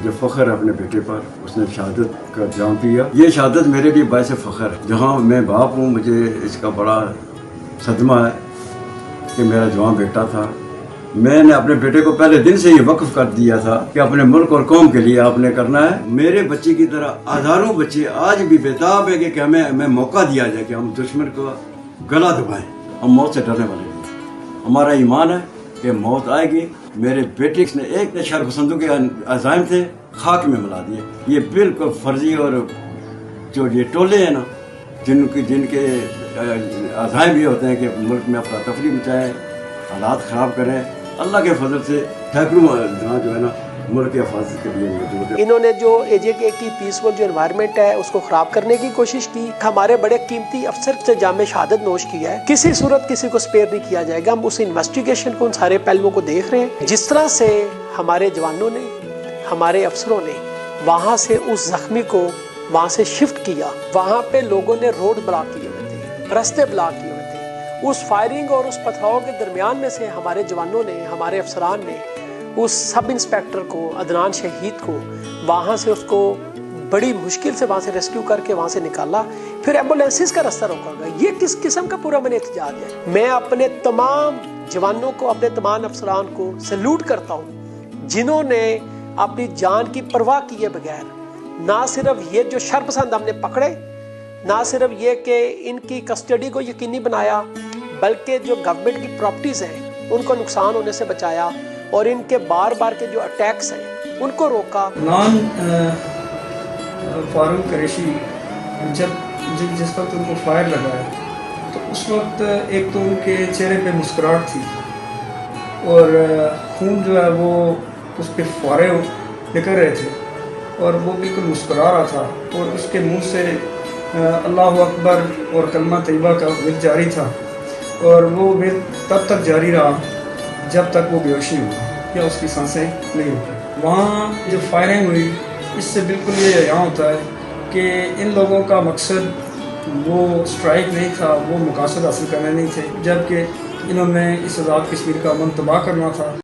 جو فخر ہے اپنے بیٹے پر، اس نے شہادت کا جام پیا. یہ شہادت میرے لیے باعث فخر ہے. جہاں میں باپ ہوں، مجھے اس کا بڑا صدمہ ہے کہ میرا جوان بیٹا تھا. میں نے اپنے بیٹے کو پہلے دن سے ہی وقف کر دیا تھا کہ اپنے ملک اور قوم کے لیے آپ نے کرنا ہے. میرے بچے کی طرح ہزاروں بچے آج بھی بےتاب ہے کہ ہمیں موقع دیا جائے کہ ہم دشمن کو گلا دبائیں. ہم موت سے ڈرنے والے نہیں. ہمارا ایمان ہے کہ موت آئے گی. میرے بیٹے نے ایک شر پسندوں کے عزائم تھے خاک میں ملا دیے. یہ بالکل فرضی اور جو یہ ٹولے ہیں نا، جن کے عزائم یہ ہوتے ہیں کہ ملک میں افراتفری مچائیں، حالات خراب کریں. اللہ کے فضل سے سینکڑوں جہاں جو ہے نا ملک کی حفاظت کے لیے موجود ہے. انہوں نے جو AJK کی پیسفل جو انوائرمنٹ ہے اس کو خراب کرنے کی کوشش کی. ہمارے بڑے قیمتی افسر سے جام شہادت نوش کیا ہے. کسی صورت کسی کو سپیئر نہیں کیا جائے گا. ہم اس انویسٹیگیشن کو، ان سارے پہلوؤں کو دیکھ رہے ہیں. جس طرح سے ہمارے جوانوں نے، ہمارے افسروں نے وہاں سے اس زخمی کو وہاں سے شفٹ کیا. وہاں پہ لوگوں نے روڈ بلاک کیے ہوئے تھے، راستے بلاک کیے ہوئے تھے. اس فائرنگ اور اس پتھراؤ کے درمیان میں سے ہمارے جوانوں نے، ہمارے افسران نے اس سب انسپیکٹر کو، عدنان شہید کو، وہاں سے اس کو بڑی مشکل سے وہاں سے ریسکیو کر کے وہاں سے نکالا. پھر ایمبولینسز کا راستہ روکا گیا. یہ کس قسم کا پورا من احتجاج ہے؟ میں اپنے تمام جوانوں کو، اپنے تمام افسران کو سیلوٹ کرتا ہوں جنہوں نے اپنی جان کی پرواہ کیے بغیر نہ صرف یہ جو شر پسند ہم نے پکڑے، نہ صرف یہ کہ ان کی کسٹڈی کو یقینی بنایا، بلکہ جو گورنمنٹ کی پراپرٹیز ہیں ان کو نقصان ہونے سے بچایا، اور ان کے بار بار کے جو اٹیکس ہیں ان کو روکا. فاروق قریشی جس وقت ان کو فائر لگا ہے تو اس وقت ایک تو ان کے چہرے پہ مسکراہٹ تھی اور خون جو ہے وہ اس پہ فوارے نکل رہے تھے اور وہ بالکل مسکرا رہا تھا اور اس کے منہ سے اللہ اکبر اور کلمہ طیبہ کا ورد جاری تھا اور وہ ورد تب تک جاری رہا جب تک وہ بیہوش نہیں ہوا یا اس کی سانسیں نہیں ہوئی. وہاں جو فائرنگ ہوئی اس سے بالکل یہ یہاں ہوتا ہے کہ ان لوگوں کا مقصد وہ اسٹرائک نہیں تھا، وہ مقاصد حاصل کرنے نہیں تھے، جبکہ انہوں نے اس آزاد کشمیر کا امن تباہ کرنا تھا.